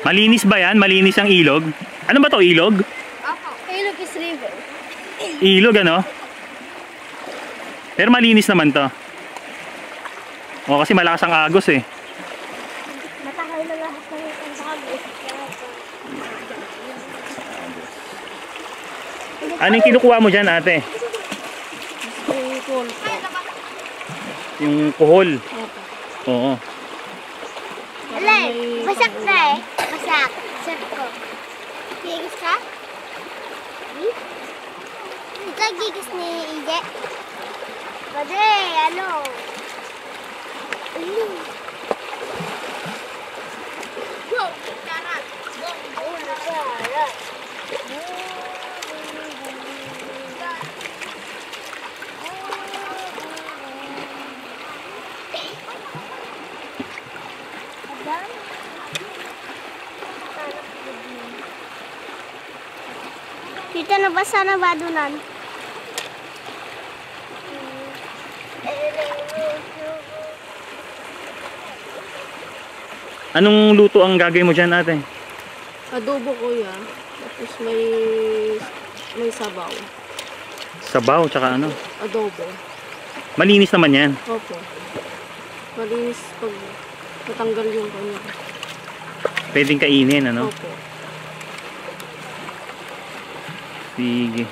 Malinis ba yan? Malinis ang ilog? Ano ba to, ilog? Opo. Ilog is river. Ilog ano? Pero malinis naman to. O kasi malakas ang agos eh. Matagal na lahat ng agos. Ano yung kinukuha mo dyan, ate? Kuhol po. Yung kuhol? Opo. Oo. Alay, basak na eh. Basak. Set ko. Gigis ka? Ito gigis ni Ije. Padre, ano? Wow! Karat! Wow! Karat! Kita nabasa na ba dunan? Anong luto ang gagawin mo dyan, ate? Adobo kuya. Tapos may sabaw. Sabaw, tsaka ano? Adobo. Malinis naman yan. Opo. Malinis pag matanggal yung kanya. Pwedeng kainin, ano? Opo. Sige.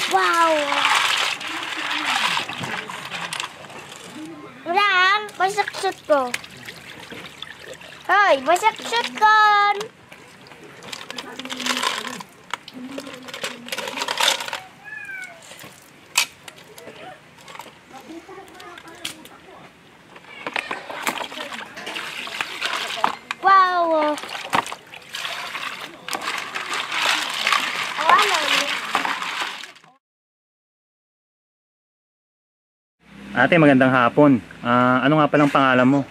Wow! Ulang, basak shoot ko. Hoy, basak shoot ko. Wow! Ate, magandang hapon. Ano nga palang pangalan mo?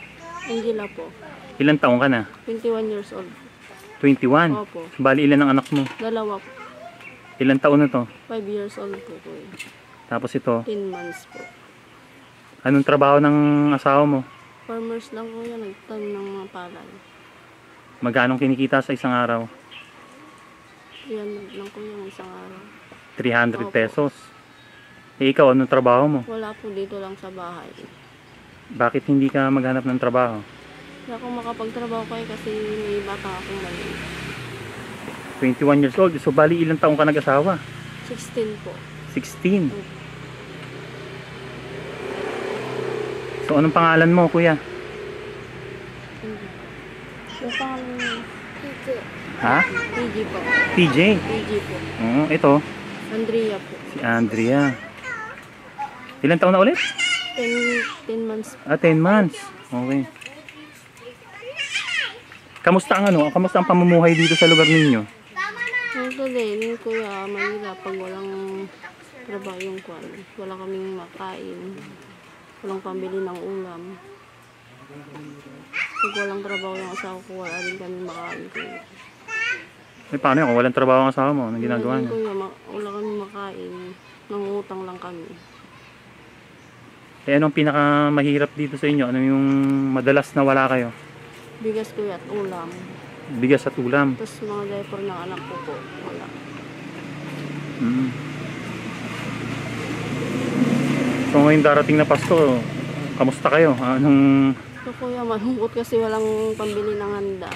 Angela po. Ilang taong ka na? 21 years old. 21? Opo. Bali, ilan ang anak mo? Dalawa po. Ilang taon na to? 5 years old po kuya. Tapos ito, 10 months po. anong trabaho ng asawa mo? Farmers lang kuya. Nagtanim ng mga palay. Magkano kinikita sa isang araw? Yan lang kuya ng isang araw. 300 Opo. pesos. Eh, ikaw, anong trabaho mo? Wala po dito lang sa bahay. Bakit hindi ka maghanap ng trabaho? Hindi ako makapagtrabaho kayo kasi may bata akong maliit. 21 years old. So, bali, ilang taong ka nag-asawa? 16 po. 16. So, anong pangalan mo, kuya? Yung pangalan PJ. Ha? PG po. PJ. PG po. Oo, ito. Andrea po. Si Andrea. Ilan taon na ulit? 10 months. 10 months. Okay. Kamusta ang ano? Kamusta ang pamumuhay dito sa lugar ninyo? Ito din, kuya, mahirap pag walang trabaho yung kwan. Wala kaming makain. Walang pambili ng ulam. Pag walang trabaho yung asawa ko, wala din kami makain. Kuya. Paano yun? Kung walang trabaho ang asawa mo, anong ginagawa niyo? Kuya, wala kami makain. Nangungutang lang kami. Anong pinakamahirap dito sa inyo? Ano yung madalas na wala kayo? Bigas kuya at ulam. Bigas at ulam. Tapos mga diaper ng anak ko po, wala. Mm. So ngayon darating na Pasko, kamusta kayo? Anong... So kuya, malungkot kasi walang pambili ng handa.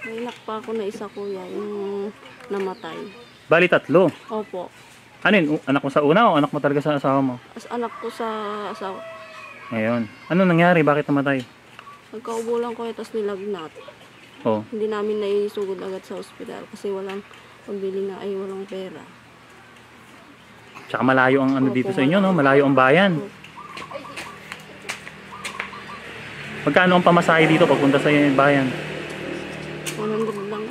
May anak pa ako na isa kuya, yung namatay. Bali 3. Opo. Ano yun? Anak mo sa una o anak mo talaga sa asawa mo? As anak ko sa asawa. Ngayon. Ano nangyari? Bakit namatay? Nagkaubo lang ko tapos nilagnat. Oh. Hindi namin naisugod agad sa ospital kasi walang pambili na ay walang pera. Tsaka malayo ang ano Opo, dito sa inyo, no? Malayo ang bayan. Magkano ang pamasahe dito papunta sa bayan? 100 lang.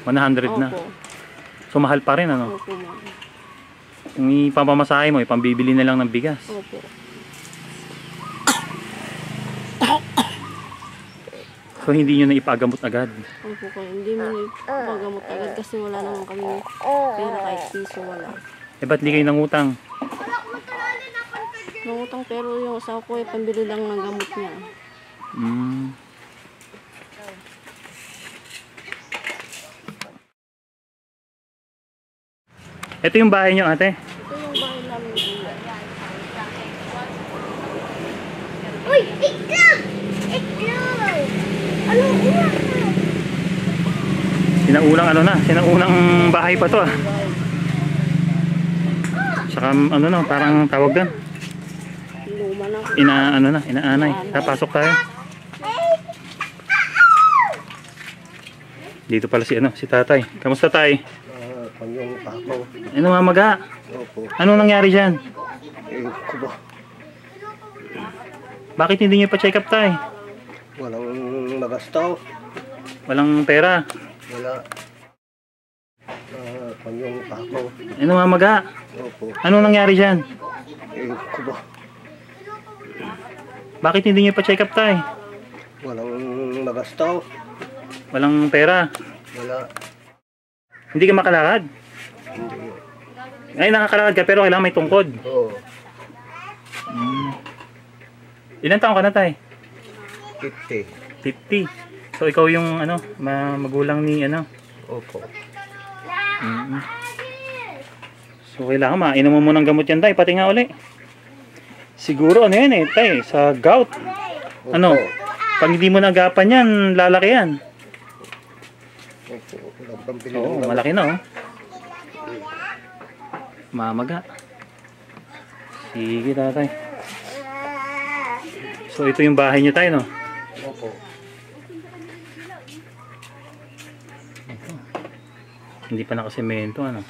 100 na. Opo. So mahal pa rin, ano? Opo, ma'am. Yung ipapamasahe mo, ipambibili na lang ng bigas. Opo. So hindi nyo na ipagamot agad. Opo kayo. Hindi mo ipagamot agad kasi wala naman kami pera kahit piso wala. Eh ba't di kayo nangutang? Nangutang pero yung asawa ko ay pambili lang ng gamot niya. Mm. Ito yung bahay nyo, ate. Ito yung bahay namin kuya. Uy! Itlog! Itlog! Anong ulam na? Sinaunang ano na, sinaunang bahay pa to ah. Saka ano na, parang tawag doon. Luma na. Inaanay. Pasok tayo. Dito pala si si tatay. Kamusta tay? Panyong pako. Ano mamaga? Opo. Anong nangyari dyan? Kubo. Bakit hindi nyo pa-check up tay? Walang nagastaw. Walang pera. Wala. Panyong pako. Ano mamaga? Opo. Anong nangyari dyan? Kubo. Bakit hindi nyo pa-check up tay? Walang nagastaw. Walang pera. Wala. Hindi ka makalakad? Hindi. Ay, nakakalakad ka pero kailangan may tungkod. Oo. Ilan taon ka na tay? 50. 50. So ikaw yung magulang ni Opo. So kailangan mainom mo ng gamot yan tay, pati nga uli. Siguro ano yan tay, sa gout. Opo. Ano? Pag hindi mo nagapan yan, lalaki yan. Opo. Walang pambili Oo, ng malaki na mamaga. Sige tatay. So ito yung bahay niyo tayo, no? Opo. Hindi pa nakasemento, ano?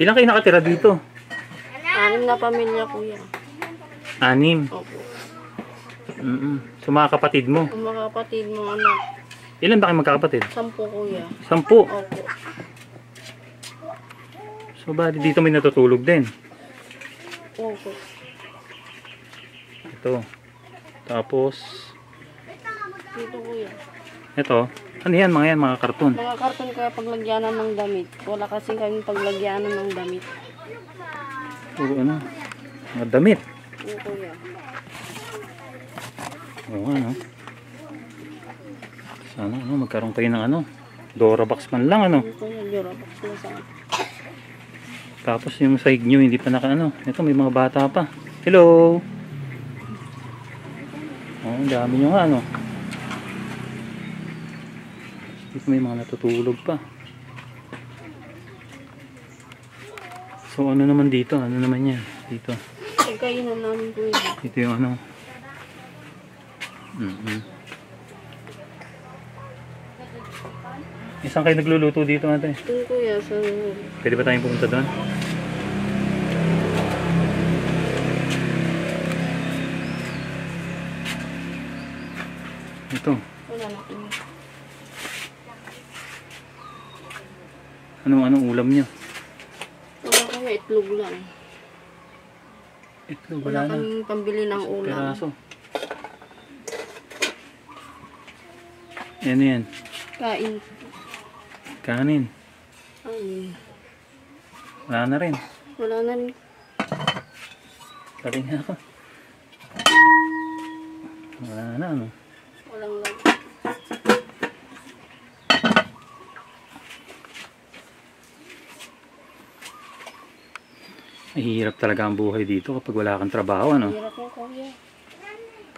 Ilan kayo nakatira dito? 6 na pamilya kuya. 6. Opo. So mga kapatid mo. Ang mga kapatid mo anak. Ilan ba kayo magkakapatid? 10 kuya. 10. Opo. So bali dito may natutulog din. Opo. Ito. Tapos Dito kuya. ito. Ano yan? Mga karton. Mga karton kaya paglagyanan ng damit. Wala kasi kami paglagyanan ng damit. Puro mga damit. Oo kuya. Oo Sana magkaroon kayo ng Dorabox man lang Ito kuya, Durabox na sa akin. Tapos yung side nyo hindi pa Ito may mga bata pa. Hello. Ang dami nyo nga Dito may mga natutulog pa. So ano naman dito? Ano naman yan? Dito. Pagkainan namin kuya. Dito yung Isang kayo nagluluto dito ate? Doon kuya, sa... Pwede ba tayong pumunta doon? Ito. Wala na kuya. Anong ulam niyo? Wala kuya, itlog lang. Itlog, Wala wala na. kaming pambili ng ulam. Peraso. Ano yan? Kain. Kanin. Ano? Wala na rin. Wala na rin. Kating ako. Wala na ano. Walang lag. Mahirap talaga ang buhay dito kapag wala kang trabaho, ano? Hirap yung kuya.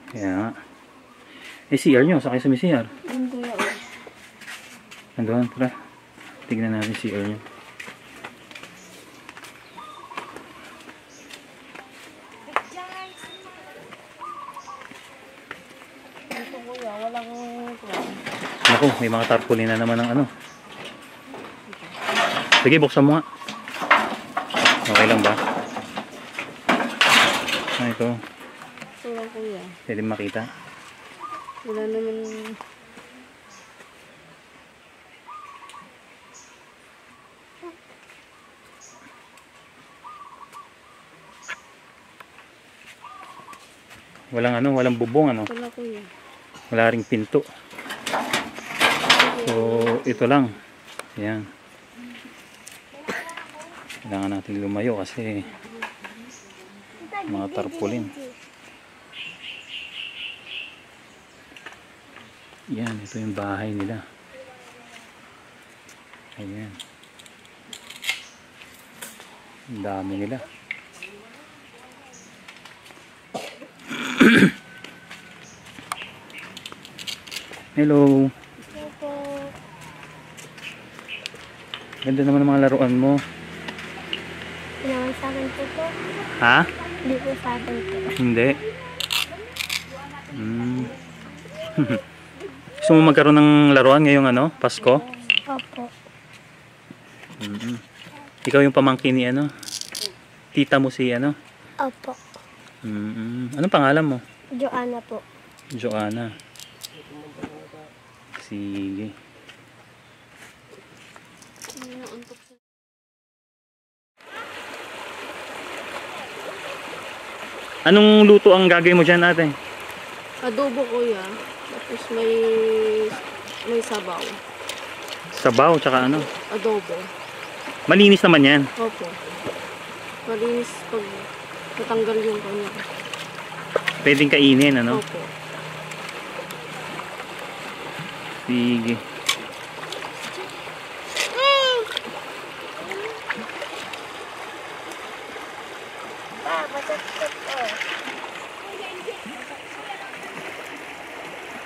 Kaya nga. CR nyo, sakay sa may CR. Doon kuya, oh. Nandoon, tara. Tignan natin CR nyo. Dito kuya, walang... Naku, may mga tarpaulin na naman ng ano. Sige, buksan mo nga. Okay lang ba? Ah, ito. Wala kuya. Pwede makita. Wala naman... Walang ano, walang bubong ano. Wala kuya. Wala ring pinto. So, ito lang. Ayan. Kailangan natin lumayo kasi mga tarpaulin. Yan, ito yung bahay nila. Ayan. Ang dami nila. Hello. Opo. Ganda naman ng mga laruan mo. Pinaman sa akin po. Ha? Hindi po sa akin po. Hindi. Hmm. Gusto mo magkaroon ng laruan ngayong ano, Pasko? Opo. Ikaw yung pamangkin ni ano? Tita mo si ano? Opo. Anong pangalan mo? Joanna po. Joanna. Sige. Anong luto ang gagawin mo dyan ate? Adobo kuya. Tapos may sabaw. Sabaw tsaka ano? Adobo. Malinis naman yan. Opo. Malinis pag natanggal yung kanya. Pwedeng kainin ano? Opo. Sige.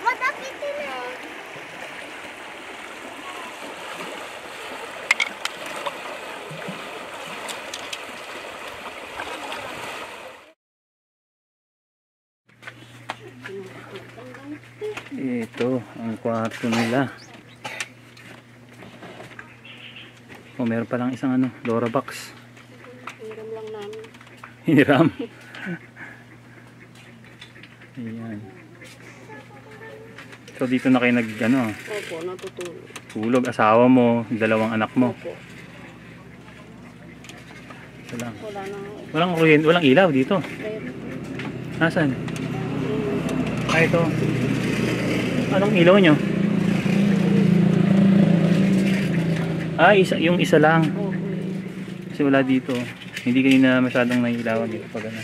Matapitin na. Ito ang kwarto nila. Oh, meron pa lang isang ano, Dora box. Hiram lang namin. Hiram. Ayan. So dito na kayo ano, Opo, natutulog. tulog, asawa mo, dalawang anak mo. Opo. Ito lang. Wala nang... Walang kuryente, walang ilaw dito. Meron. Nasaan? Ah, ito. Anong ilaw nyo? Ah, yung isa lang. Opo. Kasi wala dito. Hindi kayo na masyadong nailawan dito pag ano.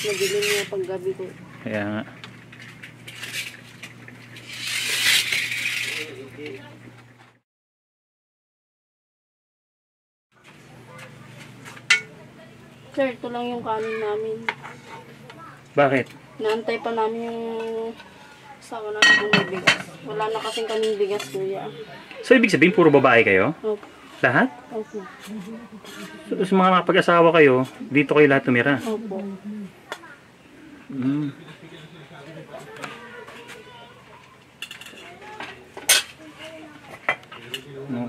Madilim niya pag gabi ko. Kaya nga. Sir, ito lang yung kanin namin. Bakit? Naantay pa namin yung asawa namin kung may bigas. Wala na kasing kaming bigas, kuya. So ibig sabihin puro babae kayo? Opo. Lahat? Opo. So sa mga kapag-asawa kayo, dito kayo lahat tumira? Opo. Mm.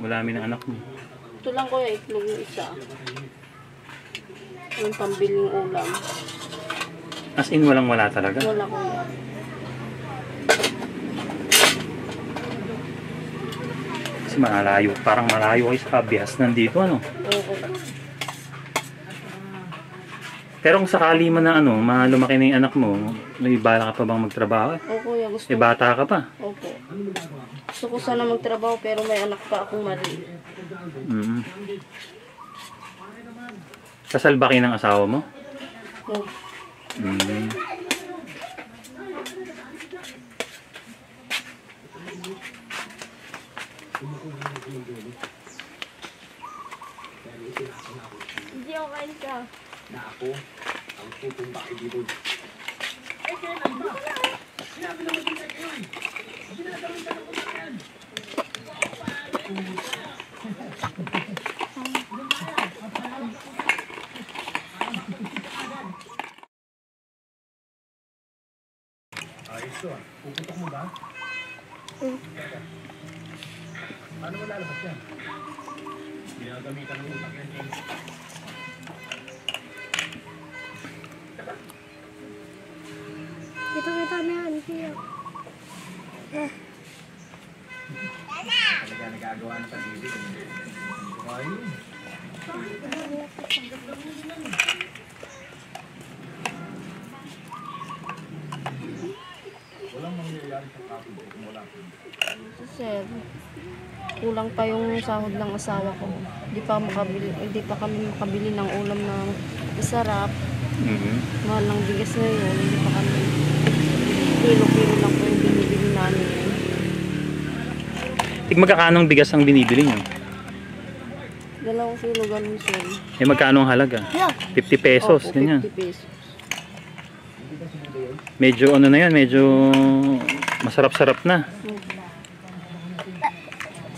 ulamin ng anak mo? Ito lang kuya, itlog yung isa. Yung pambiling ulam. As in, walang-wala talaga. Wala kuya. Kasi malayo, parang malayo kayo sa Abias nandito, ano? Oo. Pero kung sakali man na ano, lumaki na yung anak mo, may bala ka pa bang magtrabaho? Oo kuya, gusto Eh, bata ka pa. Opo. Gusto ko sana magtrabaho pero may anak pa akong mali. Mm. Kasal ba kayo ng asawa mo? Oo. Mm. Hindi ako kain ka. Kita-kita na yan. Kaya. Sir, kulang pa yung sahod ng asawa ko. Hindi pa kami makabili ng ulam na masarap. Mm. Mahal ng bigas ngayon, hindi pa kami. Kilo-kilo lang po yung binibili namin. Magkakanong bigas ang binibili nyo? 2 kilo ganun sir. Eh, magkano ang halaga? 50 pesos, Opo, ganyan. 50 pesos. Medyo ano na yan, medyo masarap-sarap na.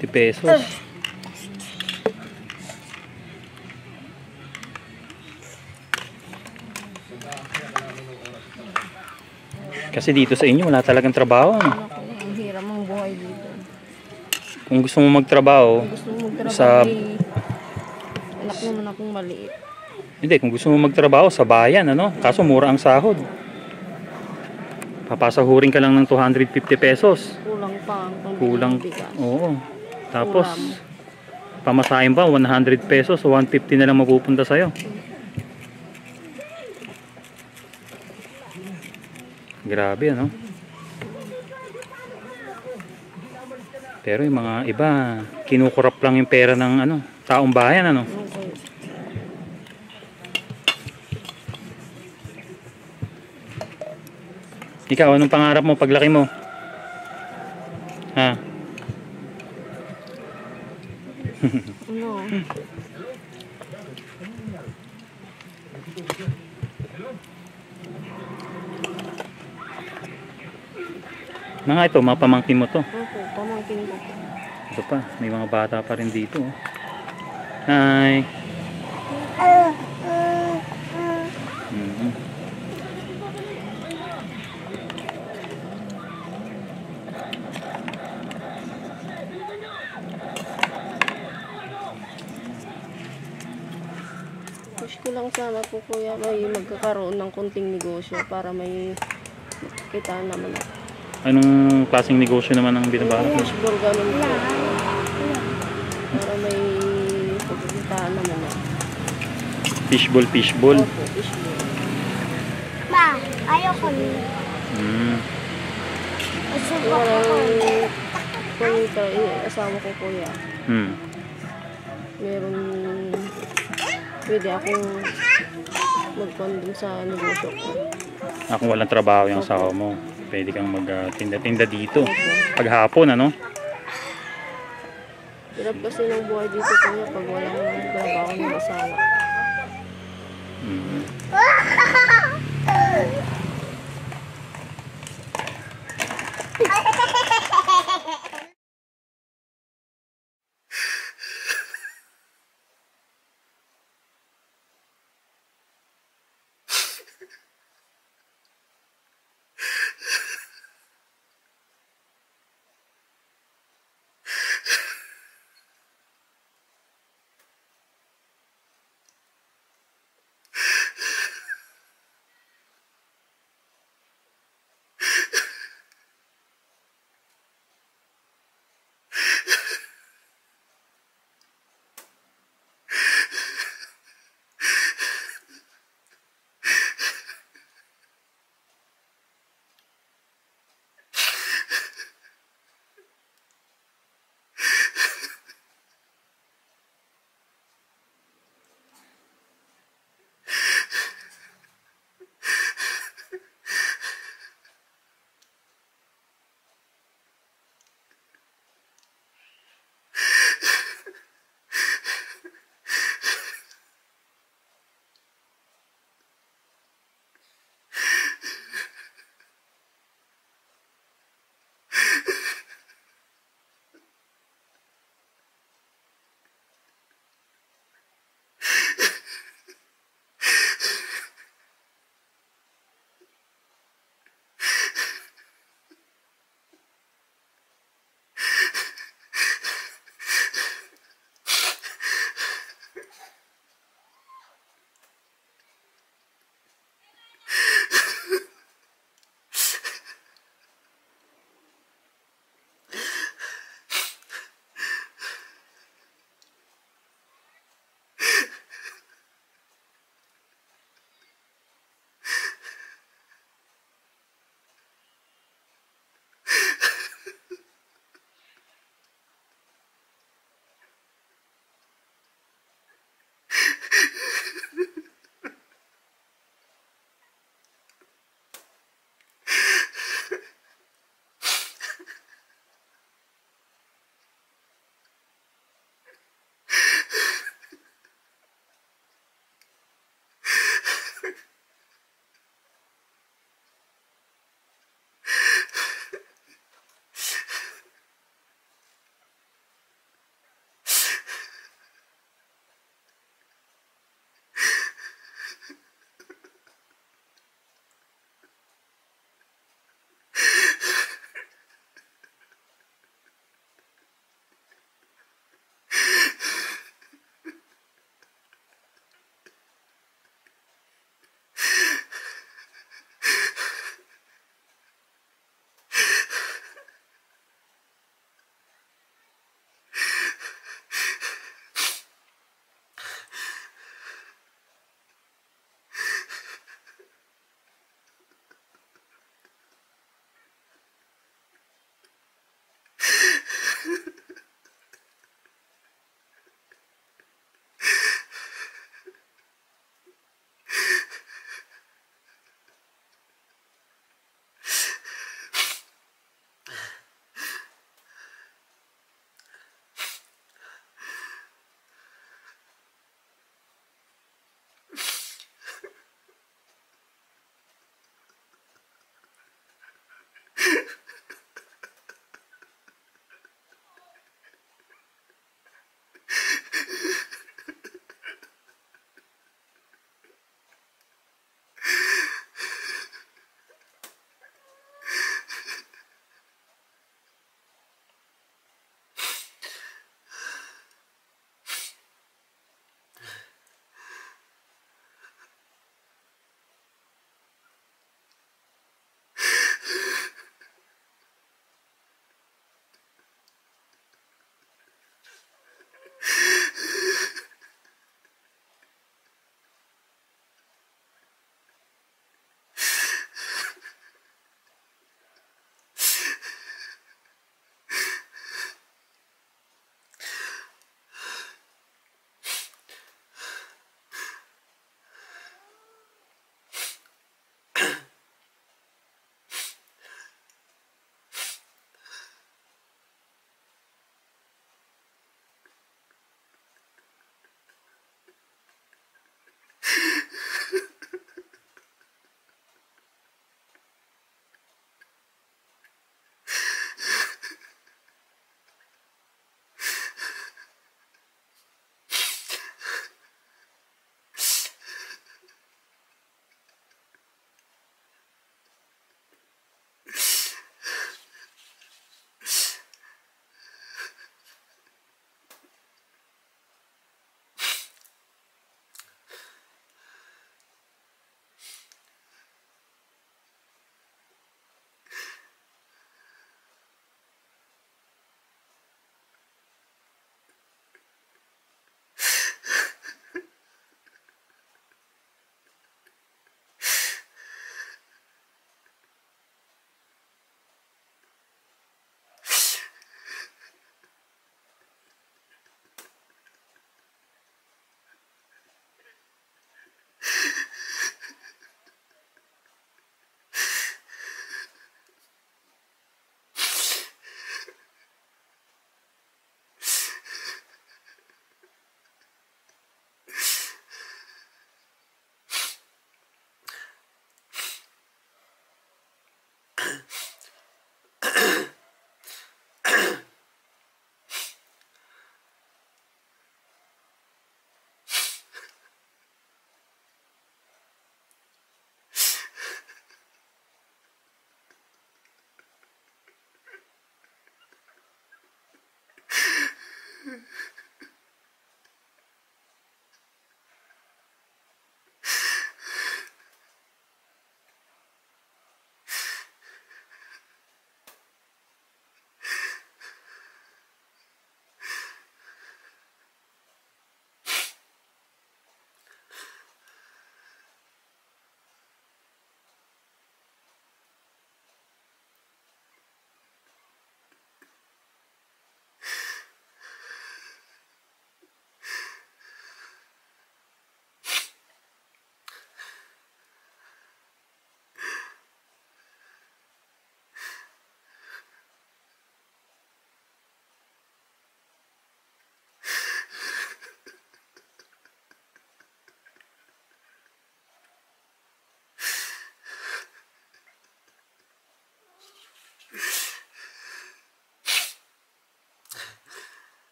50 pesos. Kasi dito sa inyo, wala talagang trabaho. Ano? Ano ko, ang hirap ang buhay dito. Kung gusto mo magtrabaho, Gusto mo magtrabaho Sa- anak naman akong maliit. hindi, kung gusto mo magtrabaho sa bayan, ano? Kaso mura ang sahod. Papasahurin ka lang ng 250 pesos. Kulang pa ang pambili Kulang. ng bigas. Oo. Tapos, Kulang. pamasahin pa, 100 pesos o 150 na lang mapupunta sa'yo. Grabe, ano? Pero yung mga iba, kinukurap lang yung pera ng ano, taong bayan, ano? Okay. Ikaw, anong pangarap mo paglaki mo? Ha? Ano? Mga ito, mga pamangkin mo to. Opo, pamangkin ko. Ito pa, may mga bata pa rin dito. Oh. Hi. Mhm. Wish ko lang sana po kuya may magkakaroon ng konting negosyo para may kita naman ako. Anong klaseng negosyo naman ang binabalak mo? Fishball ganun po. Para may pagkikitaan naman ako. Fishball, fishball. Opo, fishball. Ma, ayoko nun. Mm. Masubok Walang ako. asawa ko kuya. Hmm. Meron pwede akong magpandun sa negosyo ko. Kung walang trabaho yung asawa mo, pwede kang magtinda-tinda dito. Paghapon, ano? Hirap kasi ng buhay dito kuya pag walang trabaho ng asawa. Mm.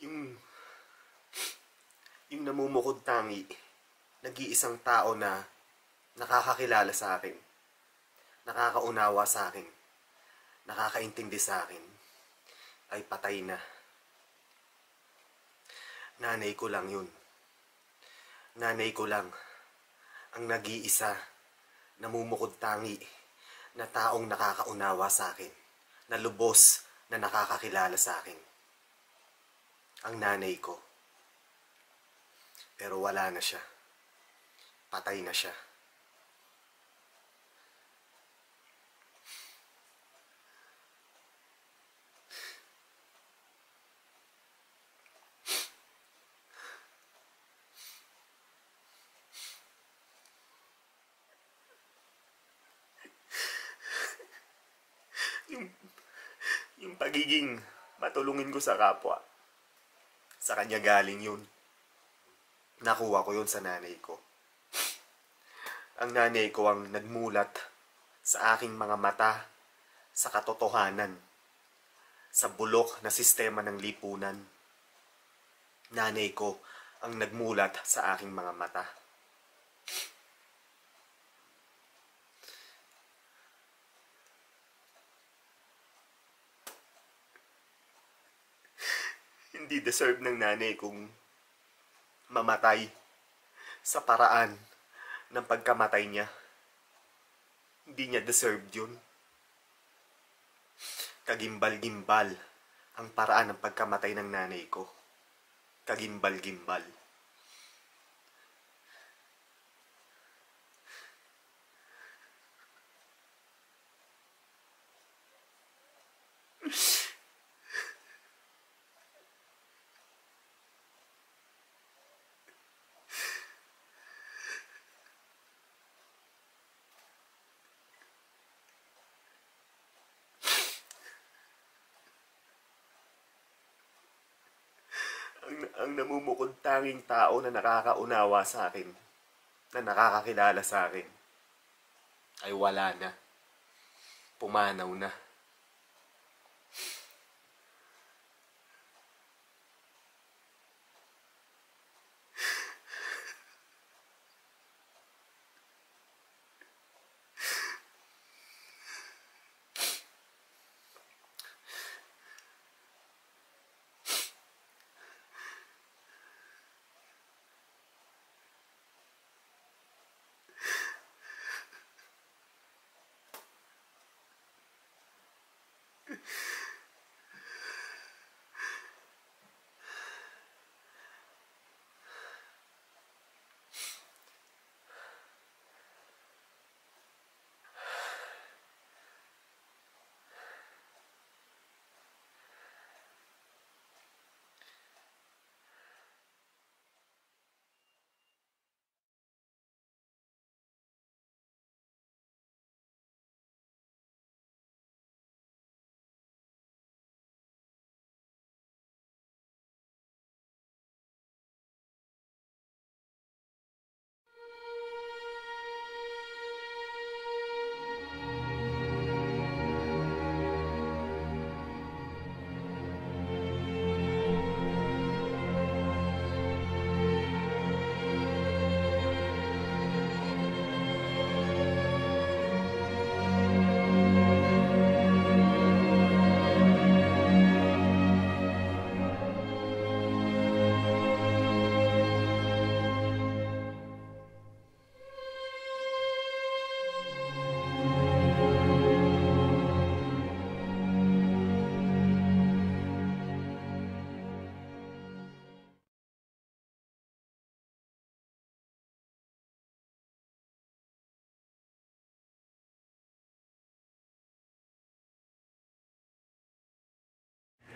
Yung, yung namumukod tangi, nag-iisang tao na nakakakilala sa akin, nakakaunawa sa akin, nakakaintindi sa akin, ay patay na. Nanay ko lang yun. Nanay ko lang ang nag-iisa, namumukod tangi, na taong nakakaunawa sa akin, na lubos na nakakakilala sa akin. Ang nanay ko. Pero wala na siya. Patay na siya. Yung pagiging matulungin ko sa kapwa, sa kanya galing yun. Nakuha ko yun sa nanay ko. Ang nanay ko ang nagmulat sa aking mga mata sa katotohanan, sa bulok na sistema ng lipunan. Nanay ko ang nagmulat sa aking mga mata. Hindi deserve ng nanay kong mamatay sa paraan ng pagkamatay niya. Hindi niya deserved yun. Kagimbal-gimbal ang paraan ng pagkamatay ng nanay ko. Kagimbal-gimbal. Ang namumukod tanging tao na nakakaunawa sa akin, na nakakakilala sa akin, ay wala na. Pumanaw na.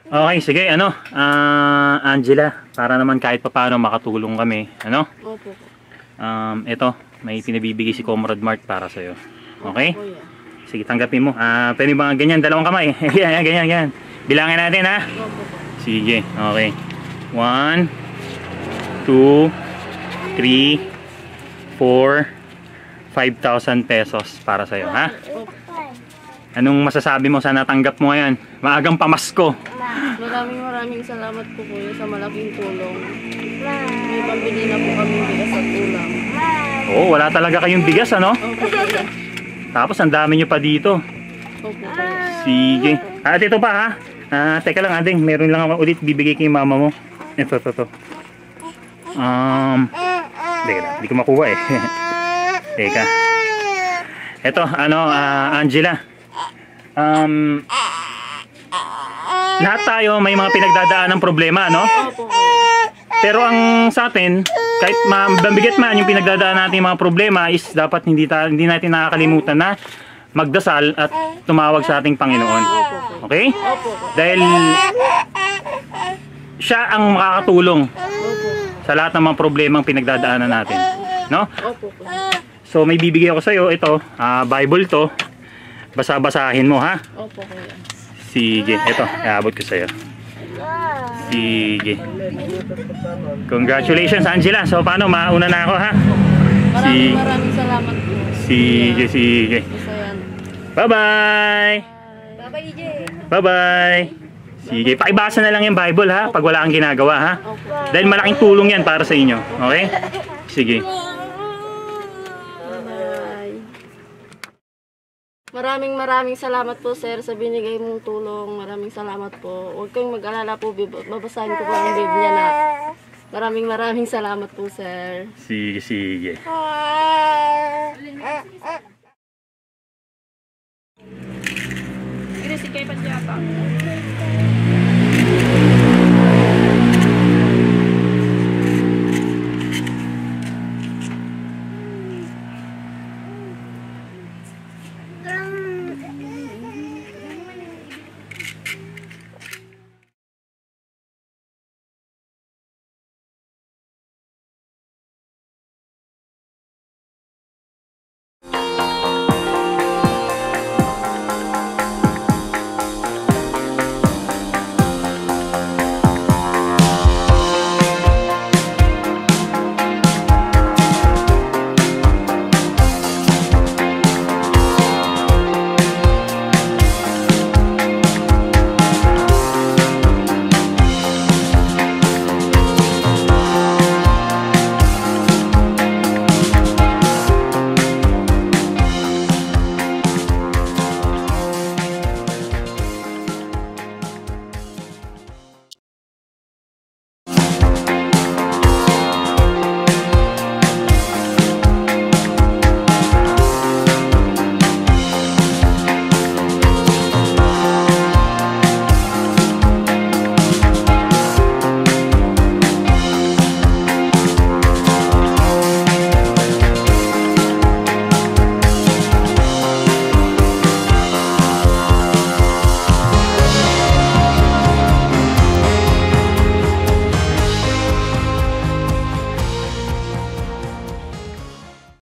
Okay, sige, Angela, para naman kahit papaano makatulong kami, Opo po. Ito, may pinabibigay si Comrade Mark para sa'yo. Okay? Kuya. Sige, tanggapin mo. Pwede ba ganyan, dalawang kamay? ganyan. Bilangin natin, ha? Opo po. Sige, okay. 1, 2, 3, 4, 5,000 pesos para sa'yo, ha? Anong masasabi mo sa natanggap mo ngayon? Maagang pamasko. Maraming salamat po kuya sa malaking tulong. May pambili na po kami bigas at ulam. Oo, wala talaga kayong bigas, ano? Opo kuya. Tapos ang dami nyo pa dito. Opo kuya. Sige. At ito pa, ha? Teka lang, Ading. Meron lang ako ulit bibigay kay mama mo. Ito. Teka lang. Hindi ko makuha, eh. Teka. Ito, Angela. Lahat tayo may mga pinagdadaan ng problema, no? Opo kuya. Pero ang sa atin, kahit mabigat man yung pinagdadaan natin yung mga problema, is dapat hindi natin nakakalimutan na magdasal at tumawag sa ating Panginoon. Okay? Opo kuya. Dahil siya ang makakatulong Opo. sa lahat ng mga problemang pinagdadaanan natin, no? Opo kuya. So may bibigay ako sa iyo, ito, Bible to. Basa-basahin mo, ha? Opo kuya. Sige, ito, iabot ko sa iyo. Sige. Congratulations, Angela. So paano, mauna na ako, ha? Maraming salamat po. Sige. Isa yan. Bye-bye. Bye-bye, EJ. Bye-bye. Sige, pakibasa na lang yung Bible, ha? Pag wala kang ginagawa, ha? Opo. Dahil malaking tulong yan para sa inyo. Okay? Sige. Bye. Maraming salamat po sir sa binigay mong tulong. Maraming salamat po. Huwag kayong mag-alala po. Babasahin ko po ang Biblia na. Maraming salamat po sir. Sige. Sige, si Kay Patiapa.